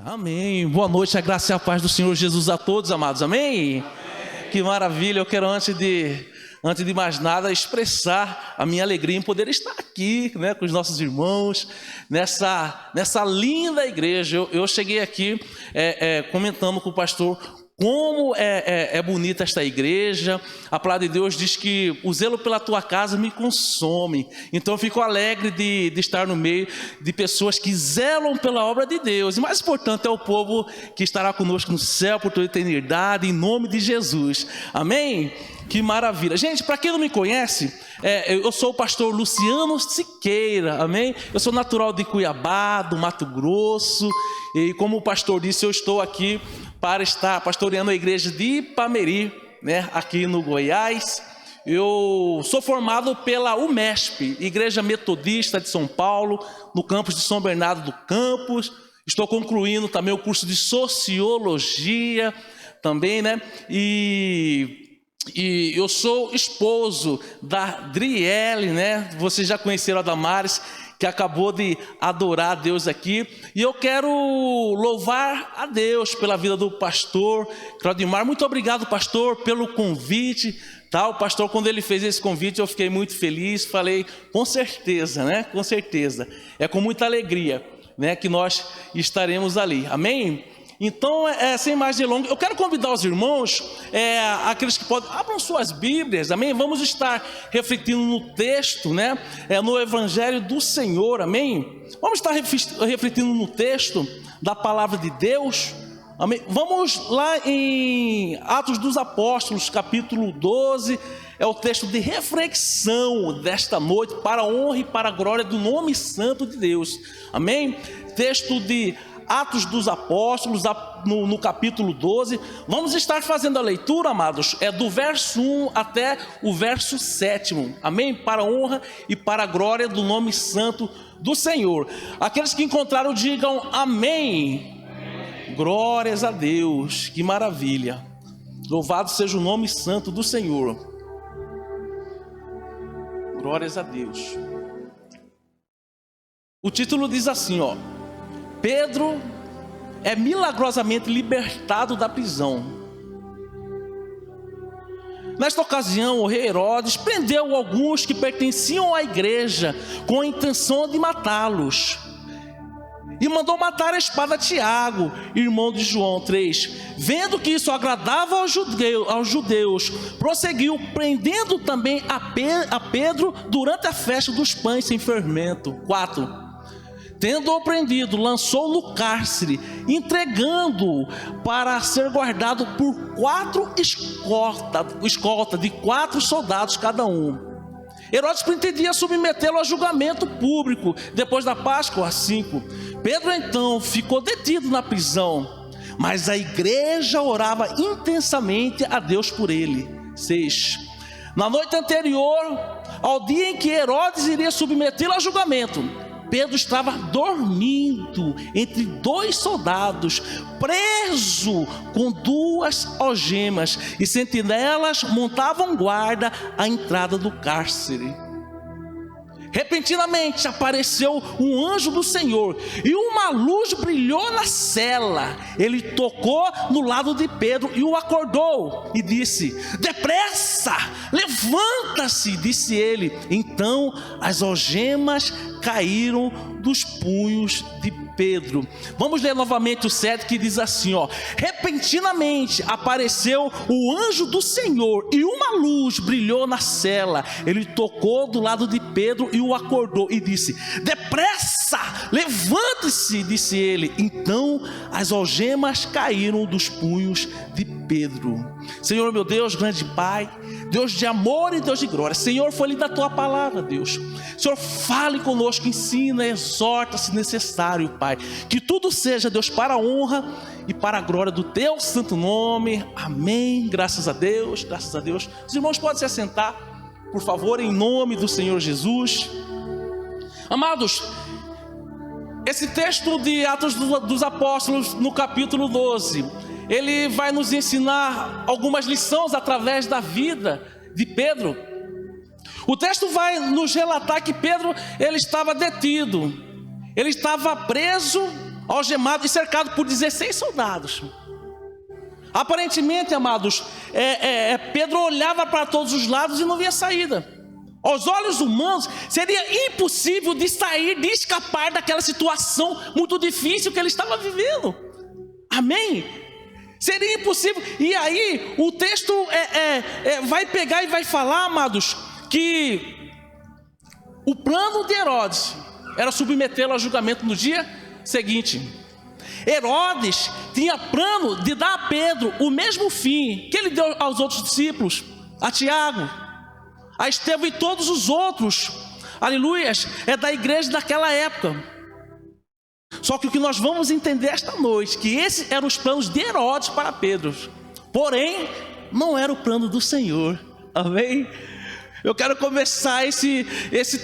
Amém. Boa noite, a graça e a paz do Senhor Jesus a todos, amados. Amém? Amém. Que maravilha. Eu quero, antes de mais nada, expressar a minha alegria em poder estar aqui, né, com os nossos irmãos, nessa linda igreja. Eu cheguei aqui comentando com o pastor como é bonita esta igreja. A palavra de Deus diz que o zelo pela tua casa me consome. Então eu fico alegre de estar no meio de pessoas que zelam pela obra de Deus. E mais importante é o povo que estará conosco no céu por toda a eternidade, em nome de Jesus. Amém? Que maravilha. Gente, para quem não me conhece, eu sou o pastor Luciano Siqueira, amém? Eu sou natural de Cuiabá, do Mato Grosso, e como o pastor disse, eu estou aqui para estar pastoreando a igreja de Ipameri, né, aqui no Goiás. Eu sou formado pela UMESP, Igreja Metodista de São Paulo, no campus de São Bernardo do Campos. Estou concluindo também o curso de Sociologia, também, né? E eu sou esposo da Driele, né? Vocês já conheceram a Damares, que acabou de adorar a Deus aqui. E eu quero louvar a Deus pela vida do pastor Claudimar. Muito obrigado, pastor, pelo convite. Tá? O pastor, quando ele fez esse convite, eu fiquei muito feliz. Falei, com certeza, né? Com certeza. É com muita alegria, né, que nós estaremos ali. Amém? Então, sem mais delongas, eu quero convidar os irmãos, aqueles que podem, abram suas Bíblias, amém? Vamos estar refletindo no texto, né? No Evangelho do Senhor, amém? Vamos estar refletindo no texto da palavra de Deus, amém? Vamos lá em Atos dos Apóstolos, capítulo 12, é o texto de reflexão desta noite, para a honra e para a glória do nome santo de Deus, amém? Texto de Atos dos Apóstolos, no capítulo 12, vamos estar fazendo a leitura, amados, do verso 1 até o verso 7, amém? Para a honra e para a glória do nome santo do Senhor. Aqueles que encontraram, digam amém. Amém. Glórias a Deus, que maravilha. Louvado seja o nome santo do Senhor. Glórias a Deus. O título diz assim, ó: Pedro é milagrosamente libertado da prisão. Nesta ocasião, o rei Herodes prendeu alguns que pertenciam à igreja com a intenção de matá-los. E mandou matar a espada Tiago, irmão de João. 3. Vendo que isso agradava aos judeus, prosseguiu, prendendo também a Pedro durante a festa dos pães sem fermento. 4. Tendo-o prendido, lançou no cárcere, entregando-o para ser guardado por 4 escoltas de 4 soldados cada um. Herodes pretendia submetê-lo a julgamento público depois da Páscoa. 5. Pedro então ficou detido na prisão, mas a igreja orava intensamente a Deus por ele. 6. Na noite anterior ao dia em que Herodes iria submetê-lo a julgamento, Pedro estava dormindo entre 2 soldados, preso com 2 algemas, e sentinelas montavam guarda à entrada do cárcere. Repentinamente apareceu um anjo do Senhor, e uma luz brilhou na cela. Ele tocou no lado de Pedro e o acordou, e disse: depressa, levanta-se, disse ele. Então as algemas caíram dos punhos de Pedro. Vamos ler novamente o 7, que diz assim, ó: repentinamente apareceu o anjo do Senhor, e uma luz brilhou na cela. Ele tocou do lado de Pedro e o acordou, e disse: depressa, levante-se, disse ele. Então as algemas caíram dos punhos de Pedro. Senhor meu Deus, grande Pai, Deus de amor e Deus de glória, Senhor, foi lida a tua palavra, Deus. Senhor, fale conosco, ensina, exorta se necessário, Pai. Que tudo seja, Deus, para a honra e para a glória do teu santo nome. Amém. Graças a Deus, graças a Deus. Os irmãos podem se assentar, por favor, em nome do Senhor Jesus. Amados, esse texto de Atos dos Apóstolos, no capítulo 12, ele vai nos ensinar algumas lições através da vida de Pedro. O texto vai nos relatar que Pedro, ele estava detido, ele estava preso algemado e cercado por 16 soldados. Aparentemente, amados, Pedro olhava para todos os lados e não via saída. Aos olhos humanos, seria impossível de sair, de escapar daquela situação muito difícil que ele estava vivendo. Amém? Seria impossível. E aí, o texto vai pegar e vai falar, amados, que o plano de Herodes era submetê-lo ao julgamento no dia seguinte. Herodes tinha plano de dar a Pedro o mesmo fim que ele deu aos outros discípulos, a Tiago, a Estevão e todos os outros, aleluias, da igreja daquela época. Só que o que nós vamos entender esta noite, que esses eram os planos de Herodes para Pedro, porém, não era o plano do Senhor, amém? Eu quero começar esse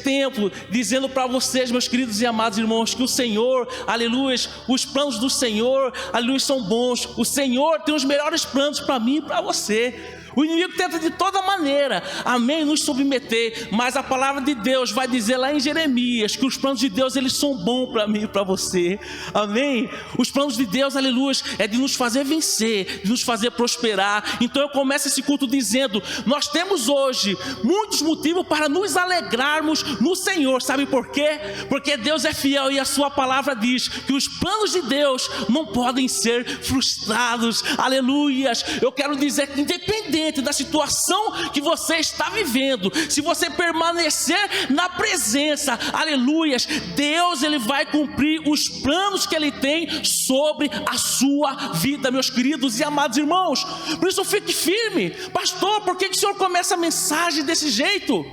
tempo dizendo para vocês, meus queridos e amados irmãos, que o Senhor, aleluia, os planos do Senhor, aleluia, são bons. O Senhor tem os melhores planos para mim e para você. O inimigo tenta de toda maneira, amém, nos submeter, mas a palavra de Deus vai dizer lá em Jeremias que os planos de Deus, eles são bons para mim e para você, amém? Os planos de Deus, aleluia, é de nos fazer vencer, de nos fazer prosperar. Então eu começo esse culto dizendo, nós temos hoje muitos motivos para nos alegrarmos no Senhor. Sabe por quê? Porque Deus é fiel e a sua palavra diz que os planos de Deus não podem ser frustrados, aleluia. Eu quero dizer que independente da situação que você está vivendo, se você permanecer na presença, aleluias, Deus, ele vai cumprir os planos que ele tem sobre a sua vida, meus queridos e amados irmãos. Por isso fique firme. Pastor, por que o senhor começa a mensagem desse jeito?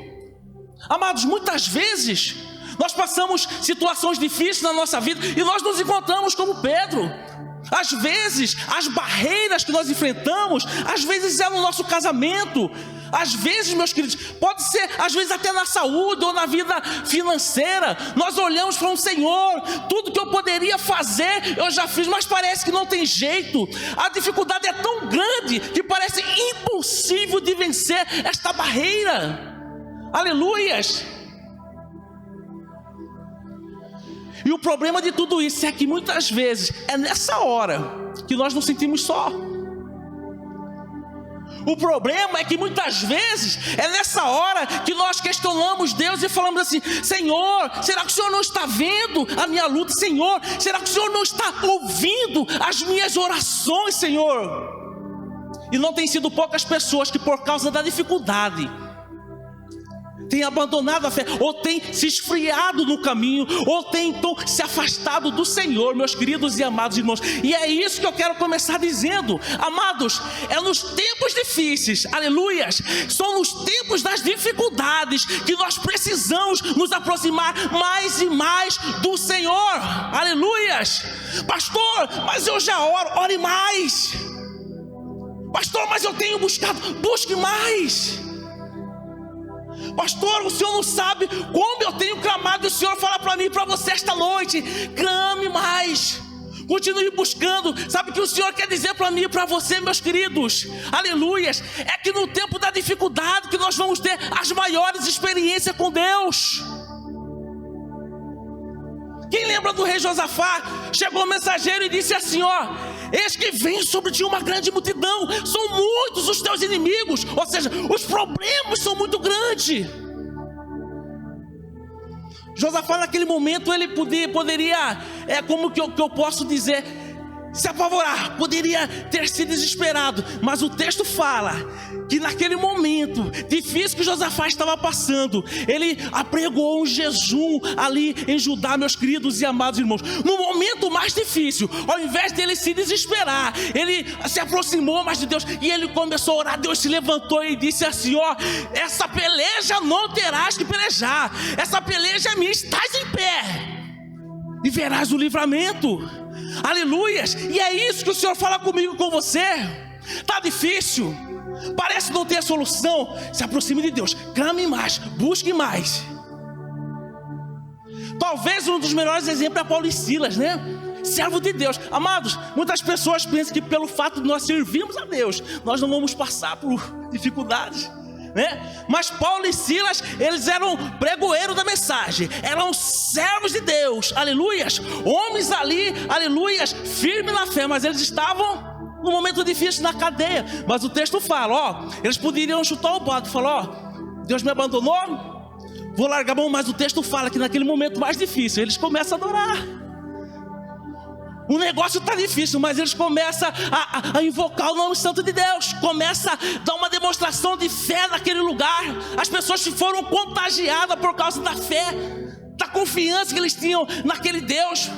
Amados, muitas vezes nós passamos situações difíceis na nossa vida e nós nos encontramos como Pedro. Às vezes, as barreiras que nós enfrentamos, às vezes é no nosso casamento, às vezes, meus queridos, pode ser, às vezes até na saúde ou na vida financeira. Nós olhamos para um Senhor, tudo que eu poderia fazer, eu já fiz, mas parece que não tem jeito. A dificuldade é tão grande que parece impossível de vencer esta barreira. Aleluias! E o problema de tudo isso é que muitas vezes é nessa hora que nós nos sentimos só. O problema é que muitas vezes é nessa hora que nós questionamos Deus e falamos assim: Senhor, será que o Senhor não está vendo a minha luta? Senhor, será que o Senhor não está ouvindo as minhas orações, Senhor? E não tem sido poucas pessoas que por causa da dificuldade tem abandonado a fé, ou tem se esfriado no caminho, ou tem então se afastado do Senhor, meus queridos e amados irmãos. E é isso que eu quero começar dizendo, amados, é nos tempos difíceis, aleluias, são nos tempos das dificuldades que nós precisamos nos aproximar mais e mais do Senhor, aleluias. Pastor, mas eu já ore mais. Pastor, mas eu tenho buscado, busque mais. Pastor, o Senhor não sabe como eu tenho clamado, e o Senhor fala para mim e para você esta noite: clame mais, continue buscando. Sabe o que o Senhor quer dizer para mim e para você, meus queridos? Aleluias, é que no tempo da dificuldade que nós vamos ter as maiores experiências com Deus. Quem lembra do rei Josafá? Chegou o mensageiro e disse assim: ó, eis que vem sobre ti uma grande multidão, são muitos os teus inimigos. Ou seja, os problemas são muito grandes. Josafá naquele momento ele poderia, como que eu posso dizer, se apavorar, poderia ter se desesperado. Mas o texto fala que naquele momento difícil que Josafá estava passando, ele apregou um jejum ali em Judá, meus queridos e amados irmãos. No momento mais difícil, ao invés dele se desesperar, ele se aproximou mais de Deus e ele começou a orar. Deus se levantou e disse assim: ó, essa peleja não terás que pelejar, essa peleja é minha, estás em pé e verás o livramento. Aleluias. E é isso que o Senhor fala comigo, com você. Está difícil, parece não ter solução, se aproxime de Deus, clame mais, busque mais. Talvez um dos melhores exemplos é Paulo e Silas, né? Servo de Deus. Amados, muitas pessoas pensam que pelo fato de nós servirmos a Deus, nós não vamos passar por dificuldades, né? Mas Paulo e Silas, eles eram pregoeiros da mensagem, eram servos de Deus, aleluias, homens ali, aleluias, firmes na fé, mas eles estavam num momento difícil na cadeia. Mas o texto fala, ó, eles poderiam chutar o balde, falar, ó, Deus me abandonou, vou largar a mão. Mas o texto fala que naquele momento mais difícil, eles começam a adorar. O negócio está difícil, mas eles começam a invocar o nome santo de Deus. Começa a dar uma demonstração de fé naquele lugar. As pessoas foram contagiadas por causa da fé, da confiança que eles tinham naquele Deus.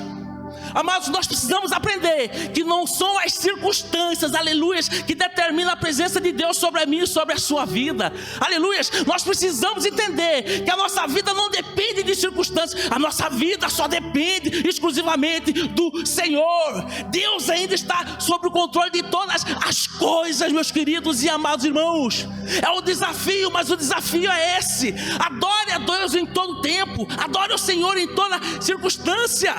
Amados, nós precisamos aprender que não são as circunstâncias, aleluias, que determinam a presença de Deus sobre a minha e sobre a sua vida, aleluias. Nós precisamos entender que a nossa vida não depende de circunstâncias, a nossa vida só depende exclusivamente do Senhor. Deus ainda está sob o controle de todas as coisas, meus queridos e amados irmãos. É o desafio, mas o desafio é esse: adore a Deus em todo tempo, adore o Senhor em toda circunstância.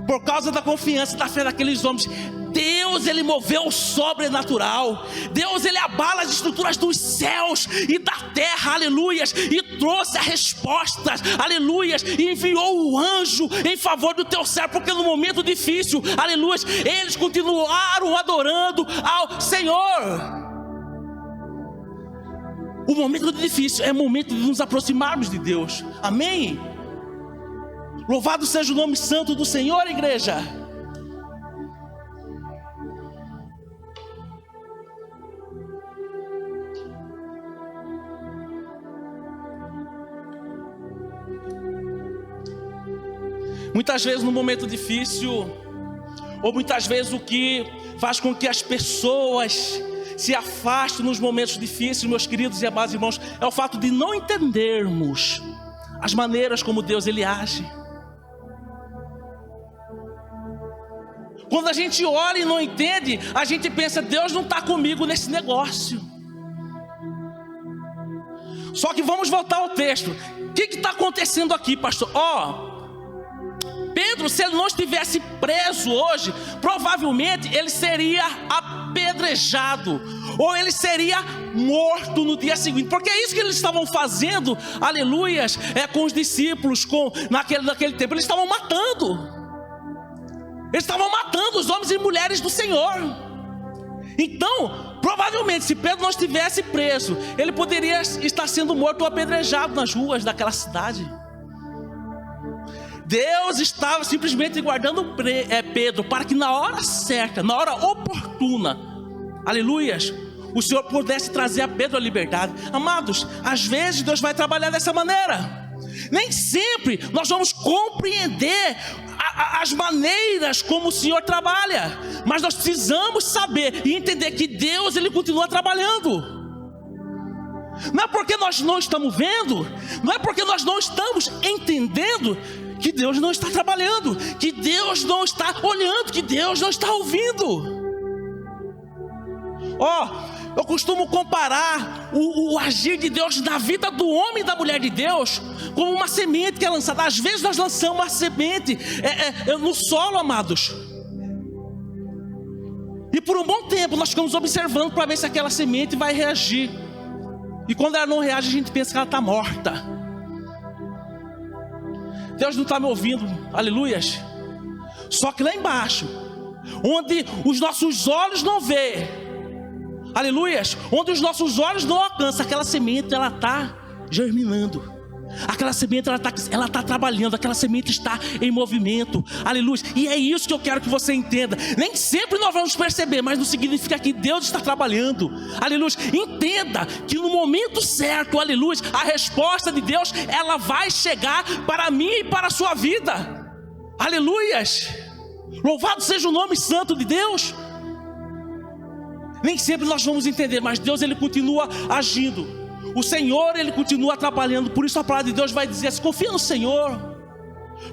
Por causa da confiança e da fé daqueles homens, Deus, ele moveu o sobrenatural. Deus, ele abala as estruturas dos céus e da terra, aleluias, e trouxe as respostas, aleluias, e enviou o anjo em favor do teu servo, porque no momento difícil, aleluias, eles continuaram adorando ao Senhor. O momento difícil é o momento de nos aproximarmos de Deus, amém? Louvado seja o nome santo do Senhor, igreja. Muitas vezes no momento difícil, ou muitas vezes o que faz com que as pessoas se afastem nos momentos difíceis, meus queridos e amados irmãos, é o fato de não entendermos as maneiras como Deus ele age. Quando a gente olha e não entende, a gente pensa, Deus não está comigo nesse negócio. Só que vamos voltar ao texto. O que está acontecendo aqui, pastor? Pedro, se ele não estivesse preso hoje, provavelmente ele seria apedrejado, ou ele seria morto no dia seguinte, porque é isso que eles estavam fazendo, aleluias, com os discípulos, naquele tempo, eles estavam matando. Eles estavam matando os homens e mulheres do Senhor. Então, provavelmente, se Pedro não estivesse preso, ele poderia estar sendo morto ou apedrejado nas ruas daquela cidade. Deus estava simplesmente guardando Pedro para que na hora certa, na hora oportuna, aleluias, o Senhor pudesse trazer a Pedro a liberdade. Amados, às vezes Deus vai trabalhar dessa maneira. Nem sempre nós vamos compreender as maneiras como o Senhor trabalha, mas nós precisamos saber e entender que Deus ele continua trabalhando. Não é porque nós não estamos vendo, não é porque nós não estamos entendendo que Deus não está trabalhando, que Deus não está olhando, que Deus não está ouvindo. Eu costumo comparar o agir de Deus na vida do homem e da mulher de Deus como uma semente que é lançada. Às vezes nós lançamos uma semente no solo, amados, e por um bom tempo nós ficamos observando para ver se aquela semente vai reagir. E quando ela não reage, a gente pensa que ela está morta. Deus não está me ouvindo, aleluias. Só que lá embaixo, onde os nossos olhos não vê, aleluias, onde os nossos olhos não alcançam, aquela semente ela está germinando. Aquela semente ela está trabalhando, aquela semente está em movimento, aleluia. E é isso que eu quero que você entenda. Nem sempre nós vamos perceber, mas não significa que Deus está trabalhando, aleluia. Entenda que no momento certo, aleluia, a resposta de Deus ela vai chegar para mim e para a sua vida, aleluias. Louvado seja o nome santo de Deus. Nem sempre nós vamos entender, mas Deus ele continua agindo. O Senhor ele continua trabalhando. Por isso a palavra de Deus vai dizer assim: confia no Senhor.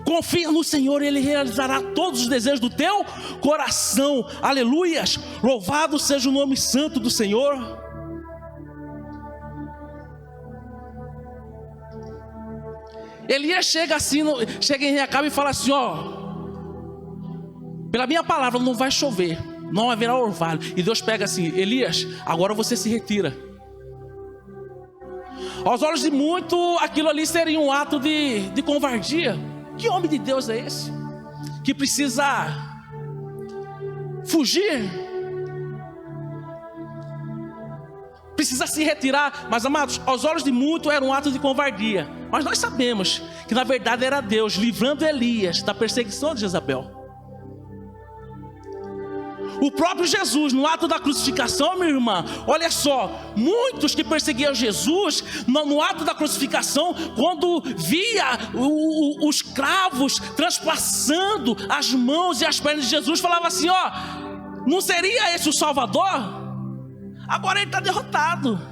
Confia no Senhor, Ele realizará todos os desejos do teu coração. Aleluias. Louvado seja o nome santo do Senhor. Elias chega assim, chega em Recabe e fala assim: pela minha palavra não vai chover, não haverá orvalho. E Deus pega assim: Elias, agora você se retira. Aos olhos de muito, aquilo ali seria um ato de covardia. Que homem de Deus é esse que precisa fugir, precisa se retirar? Mas amados, aos olhos de muito era um ato de covardia. Mas nós sabemos que na verdade era Deus livrando Elias da perseguição de Jezabel. O próprio Jesus, no ato da crucificação, minha irmã, olha só, muitos que perseguiam Jesus, no ato da crucificação, quando via os cravos transpassando as mãos e as pernas de Jesus, falava assim: ó, não seria esse o Salvador? Agora ele está derrotado.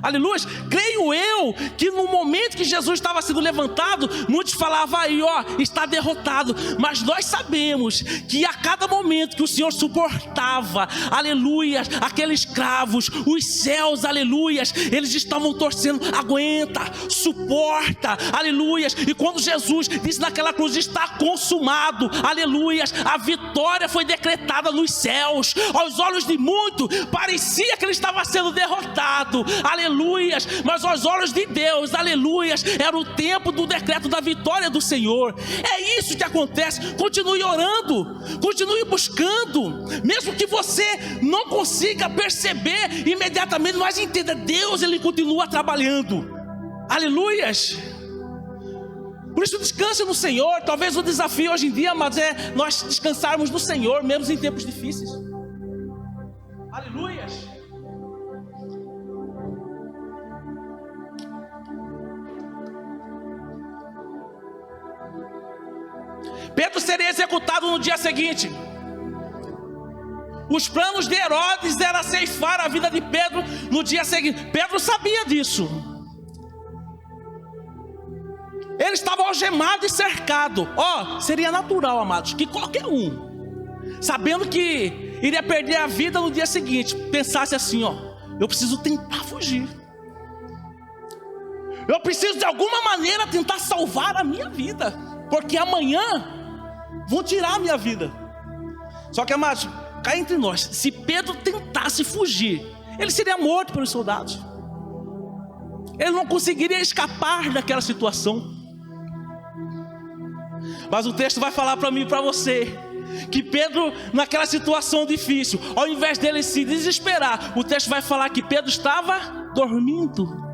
Aleluia. Creio eu que no momento que Jesus estava sendo levantado, muitos falavam aí, ó, está derrotado. Mas nós sabemos que a cada momento que o Senhor suportava, aleluia, aqueles cravos, os céus, aleluia, eles estavam torcendo: aguenta, suporta, aleluia. E quando Jesus disse naquela cruz: está consumado, aleluia, a vitória foi decretada nos céus. Aos olhos de muito, parecia que ele estava sendo derrotado, aleluia. Mas aos olhos de Deus, aleluia, era o tempo do decreto da vitória do Senhor. É isso que acontece. Continue orando, continue buscando, mesmo que você não consiga perceber imediatamente, mas entenda, Deus, ele continua trabalhando. Aleluia. Por isso descanse no Senhor. Talvez o desafio hoje em dia, mas é nós descansarmos no Senhor, mesmo em tempos difíceis. Aleluia. Pedro seria executado no dia seguinte. Os planos de Herodes era ceifar a vida de Pedro no dia seguinte. Pedro sabia disso. Ele estava algemado e cercado. Ó, seria natural, amados, que qualquer um, sabendo que iria perder a vida no dia seguinte, pensasse assim: ó, eu preciso tentar fugir. Eu preciso de alguma maneira tentar salvar a minha vida, porque amanhã vão tirar a minha vida. Só que, amados, cá entre nós, se Pedro tentasse fugir, ele seria morto pelos soldados. Ele não conseguiria escapar daquela situação. Mas o texto vai falar para mim e para você que Pedro, naquela situação difícil, ao invés dele se desesperar, o texto vai falar que Pedro estava dormindo.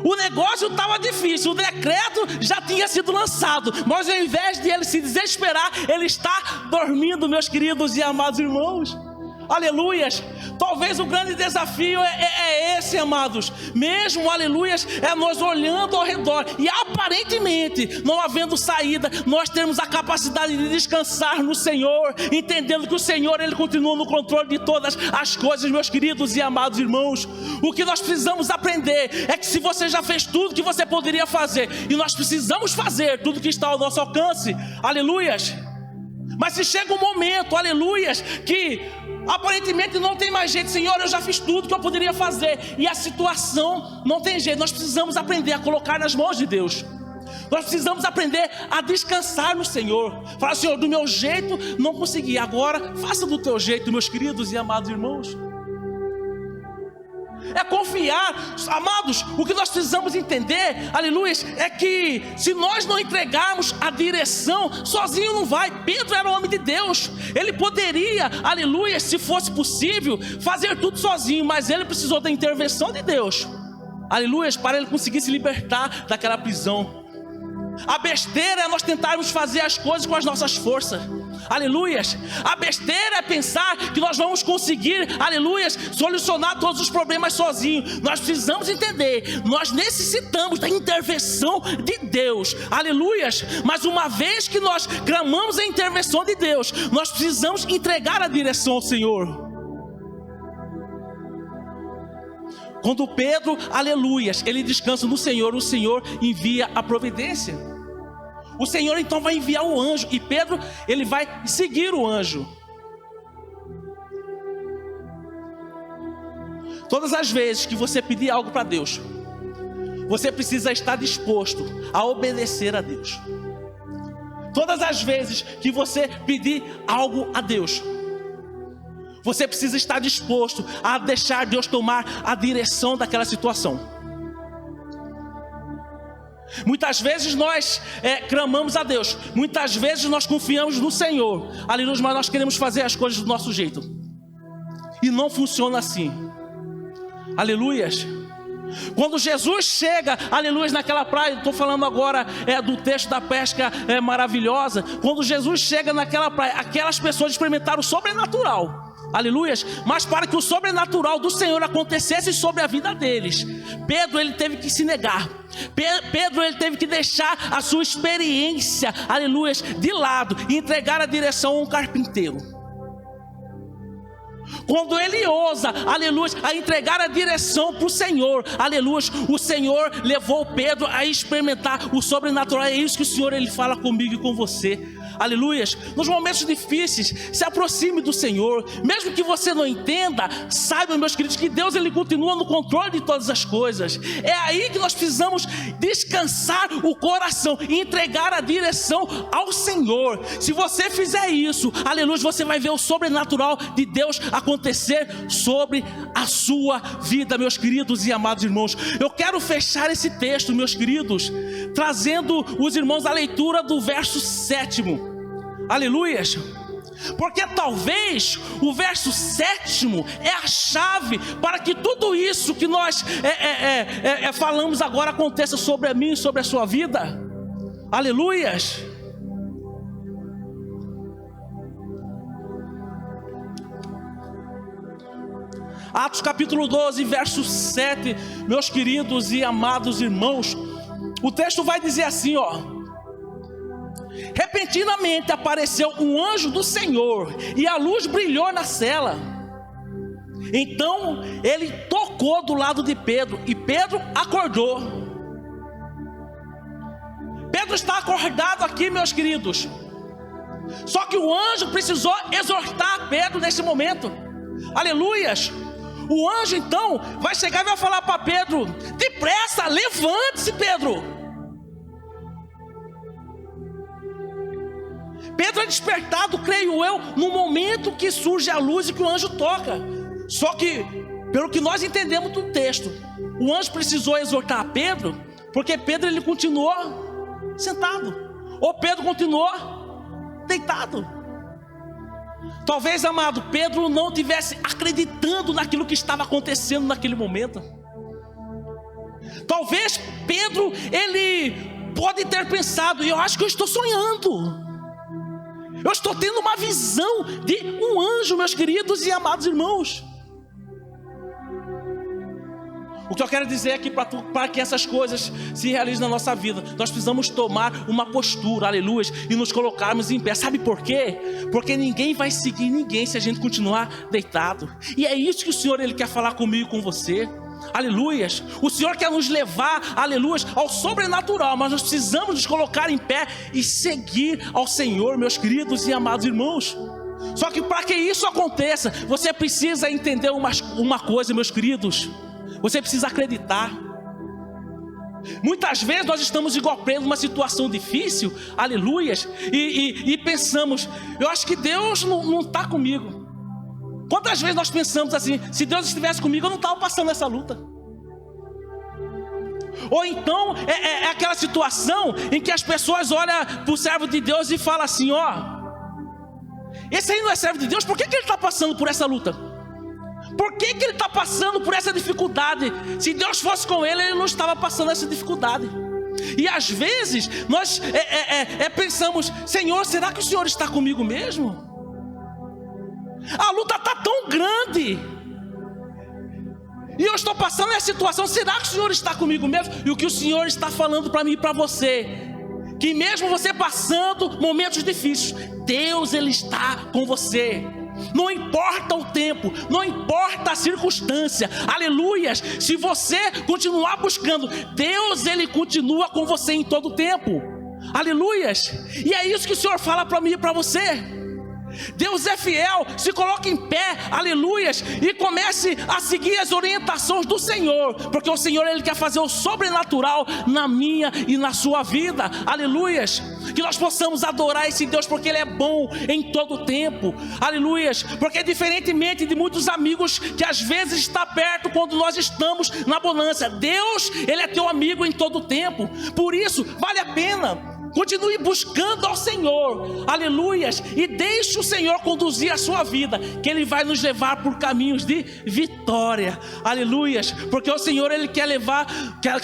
O negócio estava difícil, o decreto já tinha sido lançado, mas ao invés de ele se desesperar, ele está dormindo, meus queridos e amados irmãos. Aleluias. Talvez o grande desafio é esse, amados. Mesmo, aleluias, é nós olhando ao redor e aparentemente não havendo saída, nós temos a capacidade de descansar no Senhor, entendendo que o Senhor, ele continua no controle de todas as coisas, meus queridos e amados irmãos. O que nós precisamos aprender é que se você já fez tudo que você poderia fazer, e nós precisamos fazer tudo que está ao nosso alcance, aleluias, mas se chega um momento, aleluias, que aparentemente não tem mais jeito: Senhor, eu já fiz tudo que eu poderia fazer, e a situação não tem jeito, nós precisamos aprender a colocar nas mãos de Deus. Nós precisamos aprender a descansar no Senhor. Falar: Senhor, do meu jeito não consegui, agora faça do teu jeito, meus queridos e amados irmãos. É confiar, amados. O que nós precisamos entender, aleluia, é que se nós não entregarmos a direção, sozinho não vai. Pedro era um homem de Deus, ele poderia, aleluia, se fosse possível, fazer tudo sozinho, mas ele precisou da intervenção de Deus, aleluia, para ele conseguir se libertar daquela prisão. A besteira é nós tentarmos fazer as coisas com as nossas forças, aleluias. A besteira é pensar que nós vamos conseguir, aleluias, solucionar todos os problemas sozinhos. Nós precisamos entender, nós necessitamos da intervenção de Deus, aleluias. Mas uma vez que nós clamamos a intervenção de Deus, nós precisamos entregar a direção ao Senhor. Quando Pedro, aleluias, ele descansa no Senhor, o Senhor envia a providência. O Senhor então vai enviar o anjo, e Pedro, ele vai seguir o anjo. Todas as vezes que você pedir algo para Deus, você precisa estar disposto a obedecer a Deus. Todas as vezes que você pedir algo a Deus, você precisa estar disposto a deixar Deus tomar a direção daquela situação. Muitas vezes nós clamamos a Deus, muitas vezes nós confiamos no Senhor, aleluia, mas nós queremos fazer as coisas do nosso jeito, e não funciona assim, aleluias. Quando Jesus chega, aleluia, naquela praia, estou falando agora do texto da pesca maravilhosa. Quando Jesus chega naquela praia, aquelas pessoas experimentaram o sobrenatural, aleluias, mas para que o sobrenatural do Senhor acontecesse sobre a vida deles, Pedro, ele teve que se negar. Pedro, ele teve que deixar a sua experiência, aleluias, de lado e entregar a direção a um carpinteiro. Quando ele ousa, aleluia, a entregar a direção para o Senhor, aleluia, o Senhor levou Pedro a experimentar o sobrenatural. É isso que o Senhor, ele fala comigo e com você, aleluia. Nos momentos difíceis, se aproxime do Senhor, mesmo que você não entenda, saiba, meus queridos, que Deus, ele continua no controle de todas as coisas. É aí que nós precisamos descansar o coração e entregar a direção ao Senhor. Se você fizer isso, aleluia, você vai ver o sobrenatural de Deus acontecer sobre a sua vida, meus queridos e amados irmãos. Eu quero fechar esse texto, meus queridos, trazendo os irmãos a leitura do verso 7, aleluias, porque talvez o verso 7 é a chave para que tudo isso que nós falamos agora aconteça sobre a mim e sobre a sua vida, aleluias. Atos capítulo 12, verso 7, meus queridos e amados irmãos, o texto vai dizer assim, ó: repentinamente apareceu um anjo do Senhor, e a luz brilhou na cela. Então ele tocou do lado de Pedro, e Pedro acordou. Pedro está acordado aqui, meus queridos, só que o anjo precisou exortar Pedro nesse momento, aleluias. O anjo então vai chegar e vai falar para Pedro: depressa, levante-se, Pedro. Pedro é despertado, creio eu, no momento que surge a luz e que o anjo toca. Só que, pelo que nós entendemos do texto, o anjo precisou exortar Pedro, porque Pedro, ele continuou sentado, ou Pedro continuou deitado. Talvez, amado, Pedro não estivesse acreditando naquilo que estava acontecendo naquele momento. Talvez Pedro, ele pode ter pensado: eu acho que eu estou sonhando, eu estou tendo uma visão de um anjo, meus queridos e amados irmãos. O que eu quero dizer aqui, para que essas coisas se realizem na nossa vida, nós precisamos tomar uma postura, aleluia, e nos colocarmos em pé. Sabe por quê? Porque ninguém vai seguir ninguém se a gente continuar deitado. E é isso que o Senhor, ele quer falar comigo e com você, aleluias. O Senhor quer nos levar, aleluias, ao sobrenatural, mas nós precisamos nos colocar em pé e seguir ao Senhor, meus queridos e amados irmãos. Só que para que isso aconteça, você precisa entender uma coisa, meus queridos. Você precisa acreditar. Muitas vezes nós estamos igual presos numa situação difícil, aleluias, e pensamos: eu acho que Deus não está comigo. Quantas vezes nós pensamos assim: se Deus estivesse comigo, eu não estava passando essa luta. Ou então é aquela situação em que as pessoas olham para o servo de Deus e falam assim: ó, esse aí não é servo de Deus, por que ele está passando por essa luta? Por que ele está passando por essa dificuldade? Se Deus fosse com ele, ele não estava passando essa dificuldade. E às vezes nós pensamos: Senhor, será que o Senhor está comigo mesmo? A luta está tão grande, e eu estou passando essa situação, será que o Senhor está comigo mesmo? E o que o Senhor está falando para mim e para você, que mesmo você passando momentos difíceis, Deus, ele está com você. Não importa o tempo, não importa a circunstância, aleluias. Se você continuar buscando, Deus, ele continua com você em todo o tempo, aleluias. E é isso que o Senhor fala para mim e para você. Deus é fiel. Se coloque em pé, aleluias, e comece a seguir as orientações do Senhor, porque o Senhor, Ele quer fazer o sobrenatural na minha e na sua vida, aleluias. Que nós possamos adorar esse Deus, porque Ele é bom em todo o tempo, aleluias. Porque diferentemente de muitos amigos que às vezes está perto quando nós estamos na bonança, Deus, Ele é teu amigo em todo o tempo. Por isso, vale a pena. Continue buscando ao Senhor, aleluias, e deixe o Senhor conduzir a sua vida, que Ele vai nos levar por caminhos de vitória, aleluias, porque o Senhor, Ele quer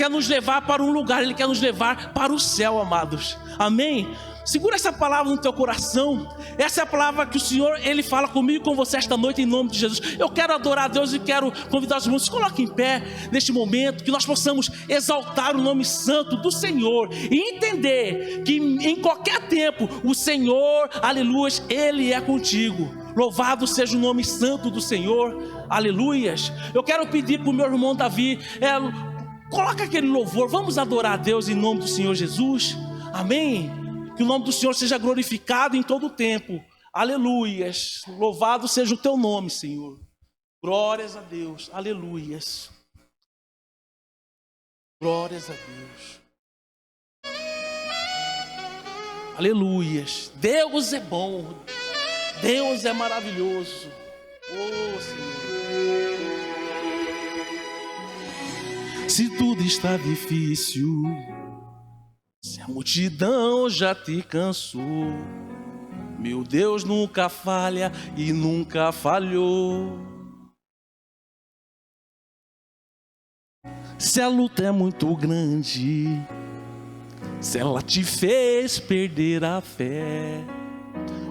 nos levar para um lugar, Ele quer nos levar para o céu, amados, amém? Segura essa palavra no teu coração. Essa é a palavra que o Senhor, Ele fala comigo e com você esta noite, em nome de Jesus. Eu quero adorar a Deus e quero convidar os irmãos, se coloquem em pé neste momento, que nós possamos exaltar o nome santo do Senhor e entender que em qualquer tempo o Senhor, aleluias, Ele é contigo. Louvado seja o nome santo do Senhor, aleluias. Eu quero pedir para o meu irmão Davi, coloca aquele louvor. Vamos adorar a Deus em nome do Senhor Jesus, amém? Que o nome do Senhor seja glorificado em todo o tempo. Aleluias. Louvado seja o teu nome, Senhor. Glórias a Deus. Aleluias. Glórias a Deus. Aleluias. Deus é bom. Deus é maravilhoso. Oh, Senhor. Se tudo está difícil, se a multidão já te cansou, meu Deus nunca falha e nunca falhou. Se a luta é muito grande, se ela te fez perder a fé,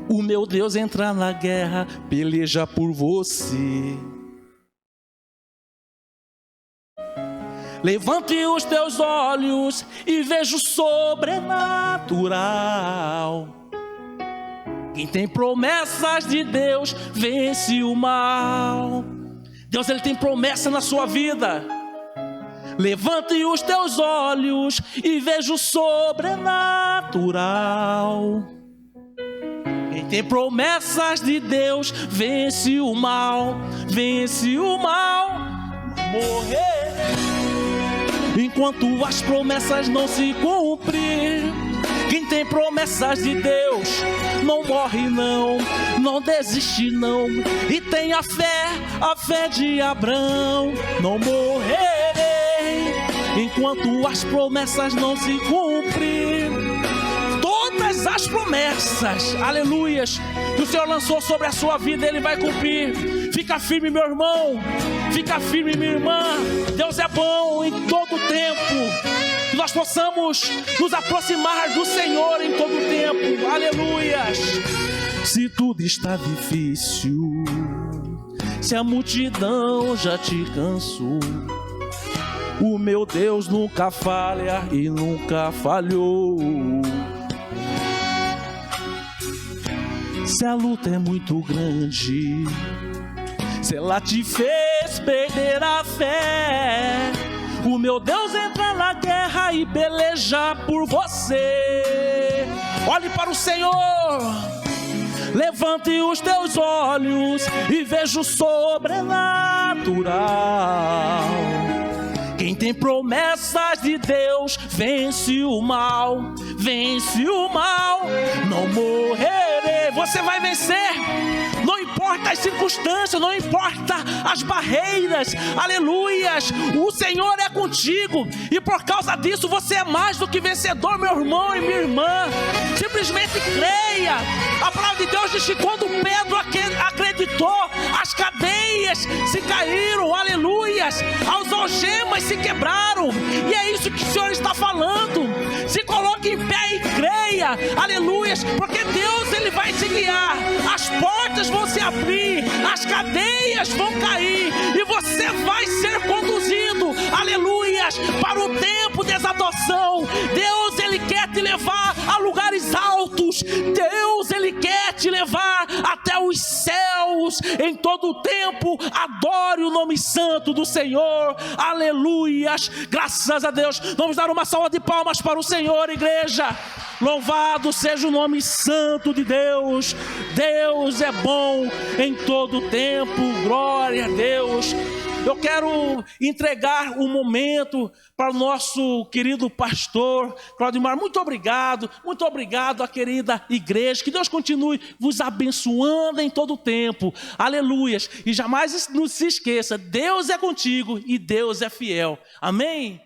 o meu Deus entra na guerra, peleja por você. Levante os teus olhos e veja o sobrenatural. Quem tem promessas de Deus vence o mal. Deus, Ele tem promessa na sua vida. Levante os teus olhos e veja o sobrenatural. Quem tem promessas de Deus vence o mal. Vence o mal. Morrer enquanto as promessas não se cumprem. Quem tem promessas de Deus não morre não, não desiste não, e tem a fé de Abraão. Não morrerei enquanto as promessas não se cumprem. Todas as promessas, aleluias, que o Senhor lançou sobre a sua vida, Ele vai cumprir. Fica firme, meu irmão. Fica firme, minha irmã. Deus é bom em todo o tempo. Que nós possamos nos aproximar do Senhor em todo o tempo. Aleluias. Se tudo está difícil, se a multidão já te cansou, o meu Deus nunca falha e nunca falhou. Se a luta é muito grande, se ela te fez perder a fé, o meu Deus entra na guerra e peleja por você. Olhe para o Senhor, levante os teus olhos e veja o sobrenatural. Quem tem promessas de Deus vence o mal. Vence o mal. Não morrerei. Você vai vencer. Não importa as circunstâncias, não importa as barreiras, aleluias, o Senhor é contigo, e por causa disso você é mais do que vencedor, meu irmão e minha irmã. Simplesmente creia. A palavra de Deus diz que quando Pedro acreditou, as cadeias se caíram, aleluias, as algemas se quebraram, e é isso que o Senhor está falando. Se coloque em pé e creia, aleluias, porque Deus, Ele vai te guiar. As portas vão se abrir, as cadeias vão cair, e você vai ser conduzido, aleluias, para o tempo de exaltação. Deus, Ele quer te levar a lugares altos. Deus, Ele quer te levar até os céus. Em todo o tempo, adore o nome santo do Senhor, aleluias. Graças a Deus. Vamos dar uma salva de palmas para o Senhor, igreja. Louvado seja o nome santo de Deus. Deus é bom em todo tempo. Glória a Deus. Eu quero entregar um momento para o nosso querido pastor Claudimar. Muito obrigado à querida igreja. Que Deus continue vos abençoando em todo o tempo. Aleluias. E jamais não se esqueça, Deus é contigo e Deus é fiel. Amém?